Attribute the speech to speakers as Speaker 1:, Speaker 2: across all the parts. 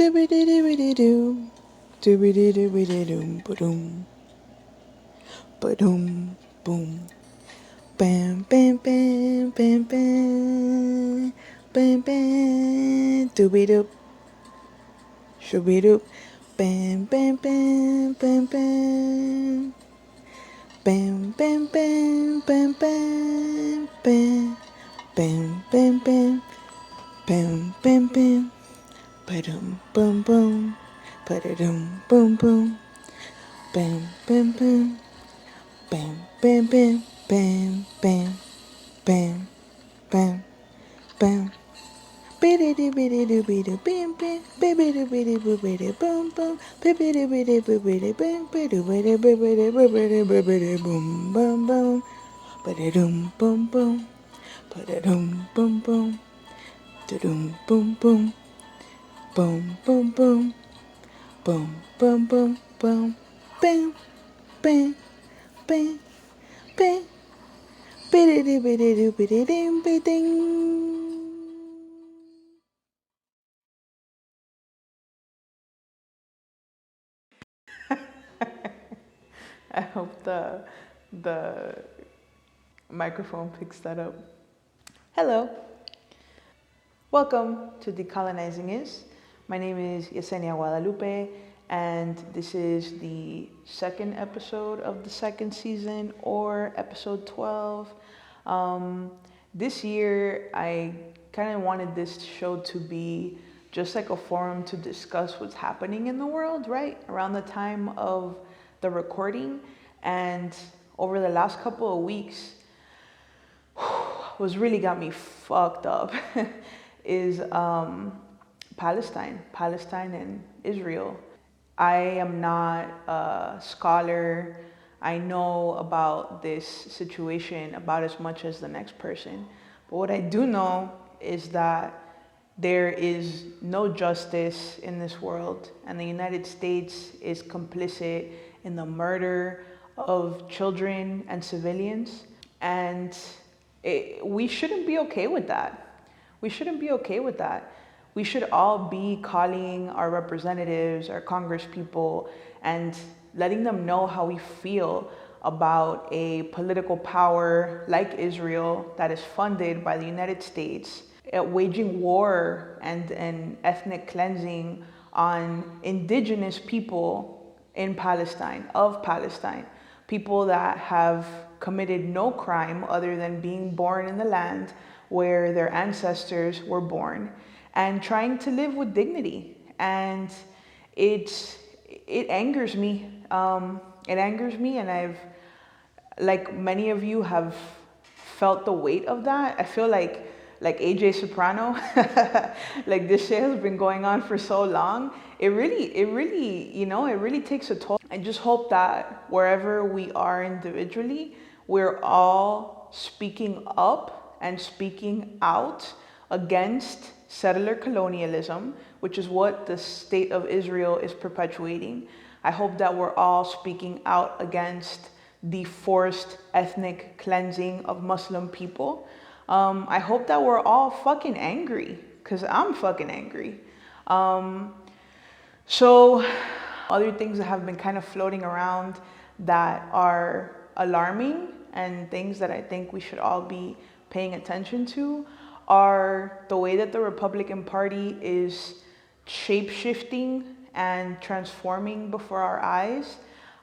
Speaker 1: Doobity-doobity-doo. Doobity-doobity-doom. Ba-doom. Ba-doom. Boom. Bam, bam, bam, bam, bam. Bam, bam. Doobie-doop. Shooby-doop. Bam, bam, bam, bam, bam. Bam, bam, bam, bam, bam, bam. Bam, bam, bam. Bam, bam, bam. Ba-dum, boom, boom. Ba-da-dum, boom, boom. Bam, bam, bam. Bam, bam, bam. Bam, bam. Bam, bam, bam. Biddy-doo-biddy-doo-biddy, bam, bam. Biddy-doo-biddy-boo-biddy, boom, boom. Biddy-doo-biddy-boo-biddy, bam, biddy-biddy-boo-biddy, boom, boom, boom. Ba-da-dum, boom, boom. Ba-da-dum, boom, boom. Da-dum, boom, boom. Boom, boom, boom. Boom, boom, boom, boom. Bam, bam, bam, bam. Biddy-doo-biddy-doo-biddy-ding-biddy-ding. I hope the microphone picks that up. Hello, welcome to Decolonizing Is. My name is Yesenia Guadalupe, and this is the second episode of the second season, or episode 12. This year, I kind of wanted this show to be just like a forum to discuss what's happening in the world, right? Around the time of the recording. And over the last couple of weeks, what's really got me fucked up is Palestine and Israel. I am not a scholar. I know about this situation about as much as the next person. But what I do know is that there is no justice in this world, and the United States is complicit in the murder of children and civilians. And we shouldn't be okay with that. We shouldn't be okay with that. We should all be calling our representatives, our congresspeople, and letting them know how we feel about a political power like Israel that is funded by the United States, waging war and ethnic cleansing on indigenous people in Palestine, of Palestine, people that have committed no crime other than being born in the land where their ancestors were born, and trying to live with dignity. And it angers me. It angers me, and I've, like many of you, have felt the weight of that. I feel like AJ Soprano, like this shit has been going on for so long. It really takes a toll. I just hope that wherever we are individually, we're all speaking up and speaking out against settler colonialism, which is what the state of Israel is perpetuating. I hope that we're all speaking out against the forced ethnic cleansing of Muslim people. I hope that we're all fucking angry, because I'm fucking angry. So other things that have been kind of floating around that are alarming, and things that I think we should all be paying attention to, are the way that the Republican Party is shape-shifting and transforming before our eyes.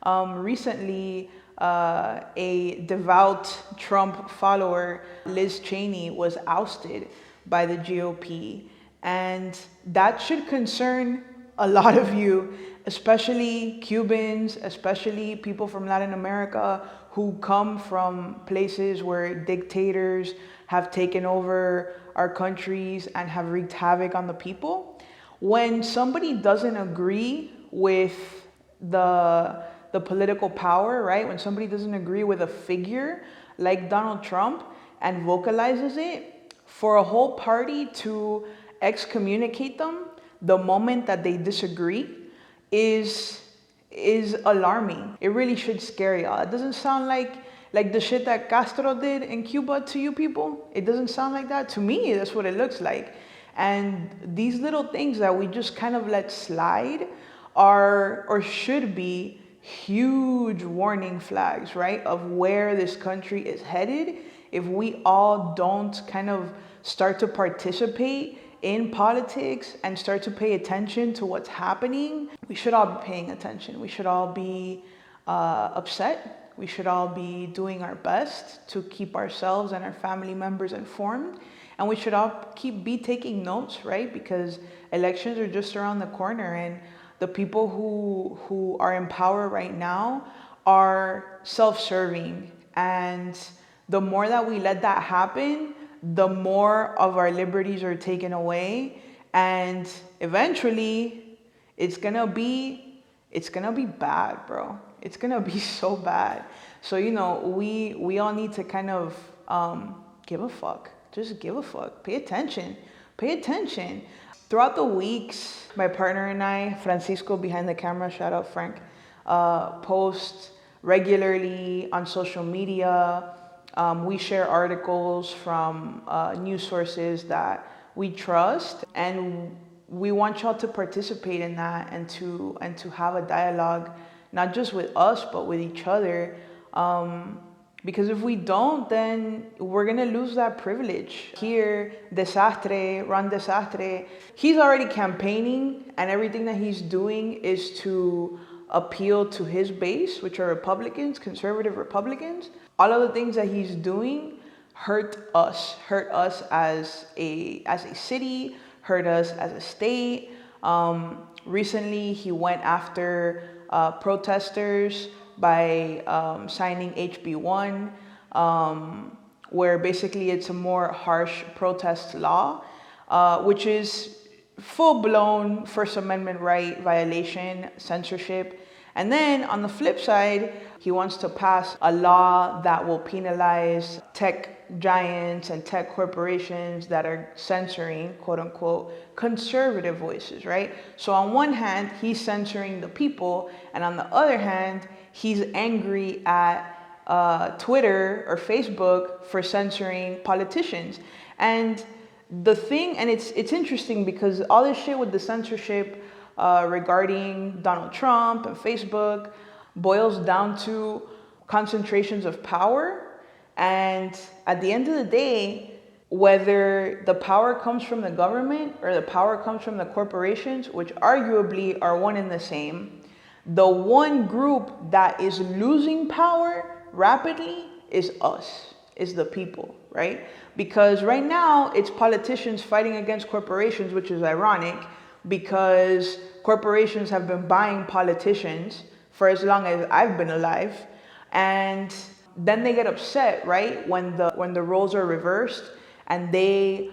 Speaker 1: Recently, a devout Trump follower, Liz Cheney, was ousted by the GOP. And that should concern a lot of you, especially Cubans, especially people from Latin America who come from places where dictators have taken over our countries and have wreaked havoc on the people. When somebody doesn't agree with the political power, right? When somebody doesn't agree with a figure like Donald Trump and vocalizes it, for a whole party to excommunicate them the moment that they disagree is alarming. It really should scare y'all. It doesn't sound like the shit that Castro did in Cuba to you people. It doesn't sound like that. To me, that's what it looks like. And these little things that we just kind of let slide are, or should be, huge warning flags, right, of where this country is headed if we all don't kind of start to participate in politics and start to pay attention to what's happening. We should all be paying attention. We should all be upset. We should all be doing our best to keep ourselves and our family members informed. And we should all be taking notes, right? Because elections are just around the corner, and the people who are in power right now are self-serving. And the more that we let that happen, the more of our liberties are taken away. And eventually it's gonna be bad, bro. It's gonna be so bad. So, we all need to kind of give a fuck. Just give a fuck. Pay attention. Pay attention. Throughout the weeks, my partner and I, Francisco behind the camera, shout out Frank, post regularly on social media. We share articles from news sources that we trust, and we want y'all to participate in that and to have a dialogue, not just with us, but with each other. Because if we don't, then we're gonna lose that privilege. Here, Ron Desastre, he's already campaigning, and everything that he's doing is to appeal to his base, which are Republicans, conservative Republicans. All of the things that he's doing hurt us as a city, hurt us as a state. Recently, he went after protesters by signing HB1, where basically it's a more harsh protest law, which is full-blown First Amendment right violation, censorship. And then on the flip side, he wants to pass a law that will penalize tech giants and tech corporations that are censoring, quote unquote, conservative voices, right? So on one hand, he's censoring the people, and on the other hand, he's angry at Twitter or Facebook for censoring politicians. And the thing, and it's interesting because all this shit with the censorship regarding Donald Trump and Facebook boils down to concentrations of power. And at the end of the day, whether the power comes from the government or the power comes from the corporations, which arguably are one and the same, the one group that is losing power rapidly is us, is the people, right? Because right now it's politicians fighting against corporations, which is ironic because corporations have been buying politicians for as long as I've been alive. And then they get upset, right? When the roles are reversed and they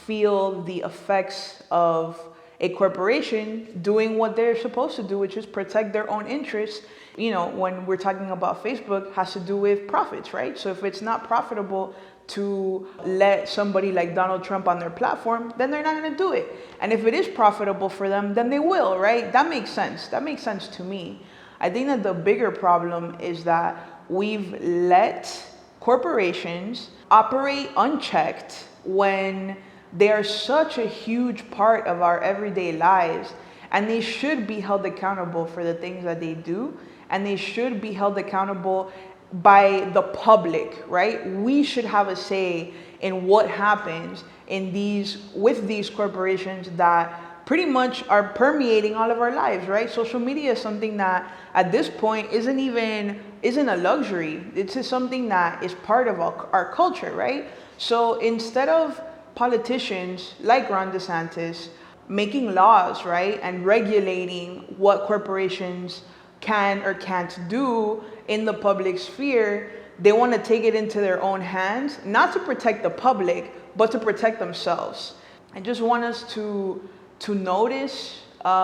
Speaker 1: feel the effects of a corporation doing what they're supposed to do, which is protect their own interests. When we're talking about Facebook, has to do with profits, right? So if it's not profitable to let somebody like Donald Trump on their platform, then they're not going to do it. And if it is profitable for them, then they will, right? That makes sense. That makes sense to me. I think that the bigger problem is that we've let corporations operate unchecked when they are such a huge part of our everyday lives, and they should be held accountable for the things that they do, and they should be held accountable by the public, right? We should have a say in what happens with these corporations that pretty much are permeating all of our lives, right? Social media is something that at this point isn't a luxury. It's just something that is part of our culture, right? So instead of politicians like Ron DeSantis making laws, right, and regulating what corporations can or can't do in the public sphere, they want to take it into their own hands, not to protect the public, but to protect themselves. I just want us to notice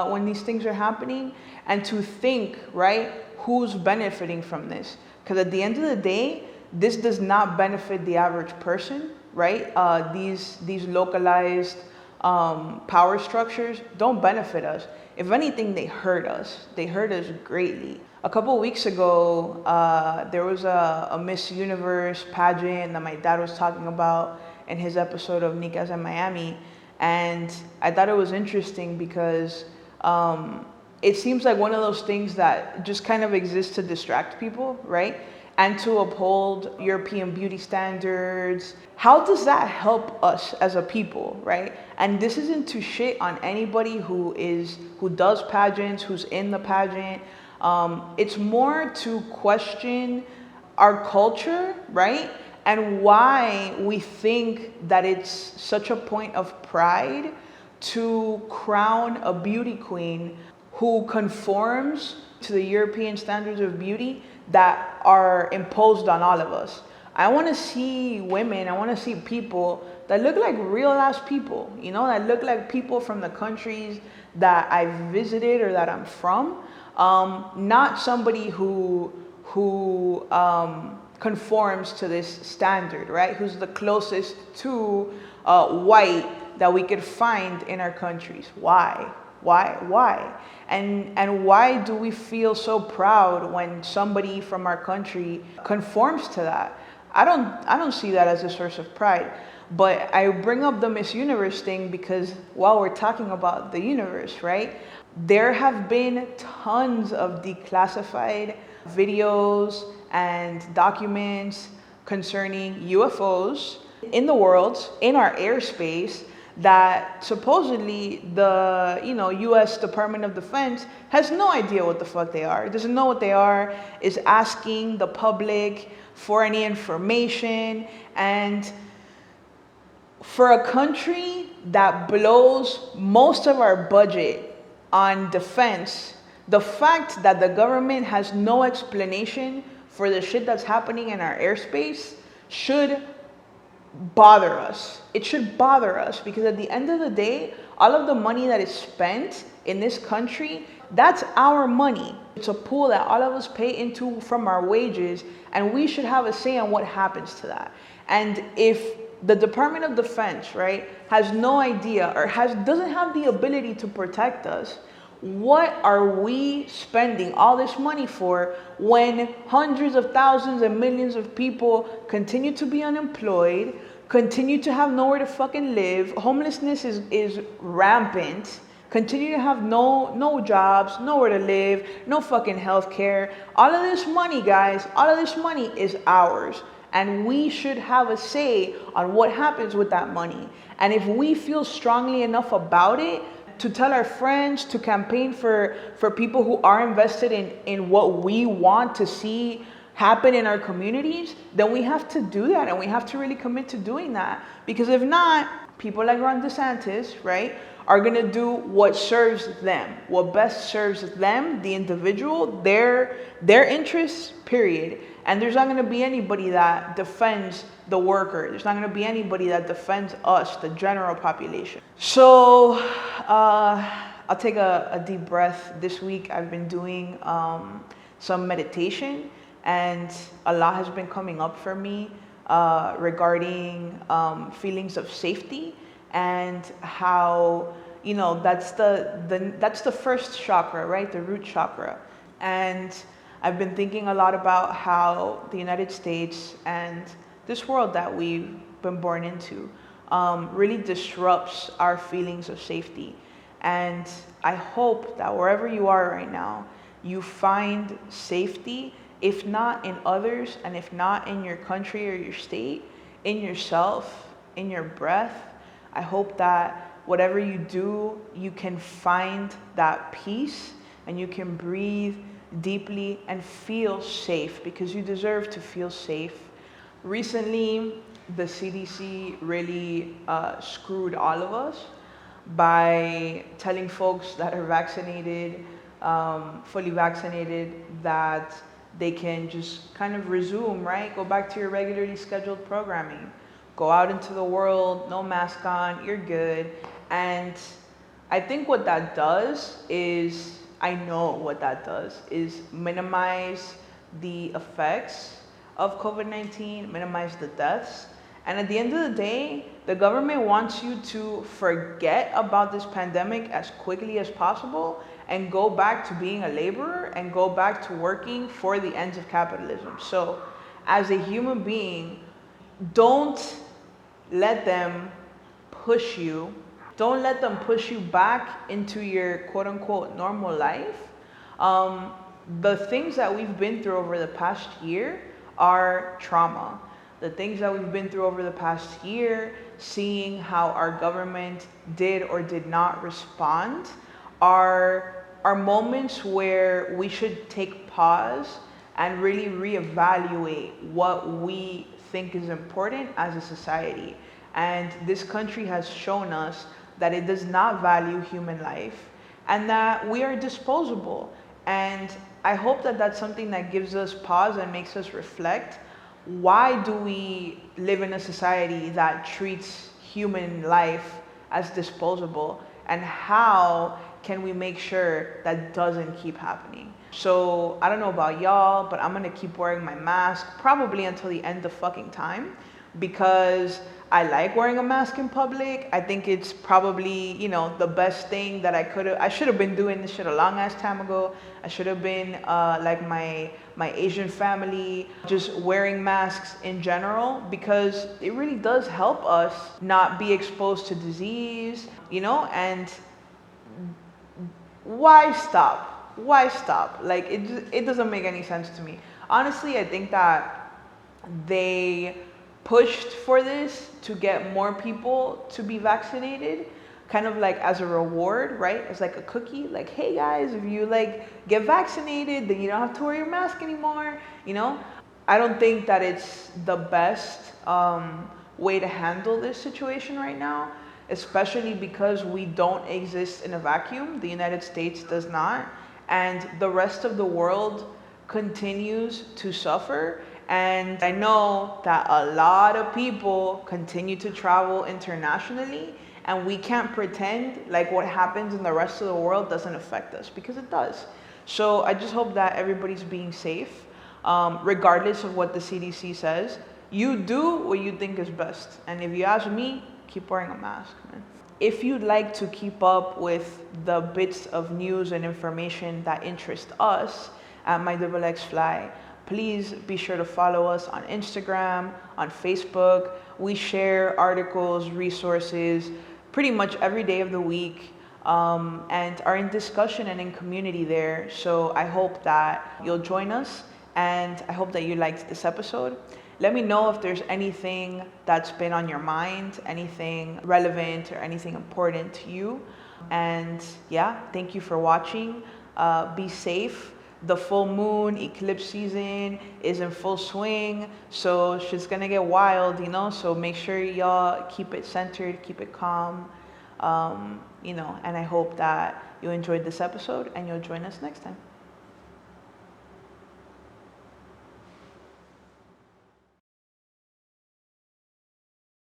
Speaker 1: when these things are happening and to think, right, who's benefiting from this? Because at the end of the day, this does not benefit the average person, right? These localized power structures don't benefit us. If anything, they hurt us. They hurt us greatly. A couple of weeks ago, there was a Miss Universe pageant that my dad was talking about in his episode of Nicas in Miami. And I thought it was interesting because it seems like one of those things that just kind of exists to distract people, right? And to uphold European beauty standards. How does that help us as a people, right? And this isn't to shit on anybody who does pageants, who's in the pageant. It's more to question our culture, right? And why we think that it's such a point of pride to crown a beauty queen who conforms to the European standards of beauty that are imposed on all of us. I want to see women, I want to see people that look like real ass people, you know, that look like people from the countries that I've visited or that I'm from. Not somebody who conforms to this standard, right? Who's the closest to white that we could find in our countries. Why? And why do we feel so proud when somebody from our country conforms to that? I don't see that as a source of pride. But I bring up the Miss Universe thing because while we're talking about the universe, right? There have been tons of declassified videos and documents concerning UFOs in the world, in our airspace, that supposedly the U.S. Department of Defense has no idea what the fuck they are. It doesn't know what they are, is asking the public for any information. And for a country that blows most of our budget on defense, the fact that the government has no explanation for the shit that's happening in our airspace should bother us. It should bother us because at the end of the day, all of the money that is spent in this country, that's our money. It's a pool that all of us pay into from our wages, and we should have a say on what happens to that. And if the Department of Defense, right, has no idea or doesn't have the ability to protect us, what are we spending all this money for when hundreds of thousands and millions of people continue to be unemployed, continue to have nowhere to fucking live, homelessness is rampant, continue to have no jobs, nowhere to live, no fucking health care. All of this money, guys, all of this money is ours. And we should have a say on what happens with that money. And if we feel strongly enough about it, to tell our friends, to campaign for people who are invested in what we want to see happen in our communities, then we have to do that, and we have to really commit to doing that. Because if not, people like Ron DeSantis, right, are gonna do what serves them, what best serves them, the individual, their interests, period. And there's not gonna be anybody that defends the worker. There's not gonna be anybody that defends us, the general population. So I'll take a deep breath. This week I've been doing some meditation, and a lot has been coming up for me regarding feelings of safety, and how, you know, that's the first chakra, right? The root chakra. And I've been thinking a lot about how the United States and this world that we've been born into really disrupts our feelings of safety. And I hope that wherever you are right now, you find safety, if not in others, and if not in your country or your state, in yourself, in your breath. I hope that whatever you do, you can find that peace and you can breathe deeply and feel safe, because you deserve to feel safe. Recently, the CDC really screwed all of us by telling folks that are vaccinated, fully vaccinated, that they can just kind of resume, right? Go back to your regularly scheduled programming. Go out into the world, no mask on, you're good. And I think what that does is, I know what that does is minimize the effects of COVID-19, minimize the deaths. And at the end of the day, the government wants you to forget about this pandemic as quickly as possible and go back to being a laborer and go back to working for the ends of capitalism. So as a human being, don't let them push you Don't let them push you back into your quote unquote normal life. The things that we've been through over the past year are trauma. The things that we've been through over the past year, seeing how our government did or did not respond, are moments where we should take pause and really reevaluate what we think is important as a society. And this country has shown us that it does not value human life and that we are disposable. And I hope that that's something that gives us pause and makes us reflect. Why do we live in a society that treats human life as disposable? And how can we make sure that doesn't keep happening? So I don't know about y'all, but I'm gonna keep wearing my mask probably until the end of fucking time, because I like wearing a mask in public. I think it's probably, you know, the best thing that I should have been doing this shit a long ass time ago. I should have been like my Asian family, just wearing masks in general, because it really does help us not be exposed to disease, you know. And why stop? Why stop? Like, it doesn't make any sense to me. Honestly, I think that they pushed for this to get more people to be vaccinated, kind of like as a reward, right? It's like a cookie, like, hey guys, if you like get vaccinated, then you don't have to wear your mask anymore, you know? I don't think that it's the best way to handle this situation right now, especially because we don't exist in a vacuum. The United States does not, and the rest of the world continues to suffer. And I know that a lot of people continue to travel internationally, and we can't pretend like what happens in the rest of the world doesn't affect us, because it does. So I just hope that everybody's being safe, regardless of what the CDC says. You do what you think is best. And if you ask me, keep wearing a mask, man. If you'd like to keep up with the bits of news and information that interest us at MyXXFly, please be sure to follow us on Instagram, on Facebook. We share articles, resources, pretty much every day of the week, and are in discussion and in community there. So I hope that you'll join us, and I hope that you liked this episode. Let me know if there's anything that's been on your mind, anything relevant or anything important to you. And yeah, thank you for watching. Be safe. The full moon eclipse season is in full swing, so shit's gonna get wild, you know. So make sure y'all keep it centered, keep it calm, you know. And I hope that you enjoyed this episode and you'll join us next time.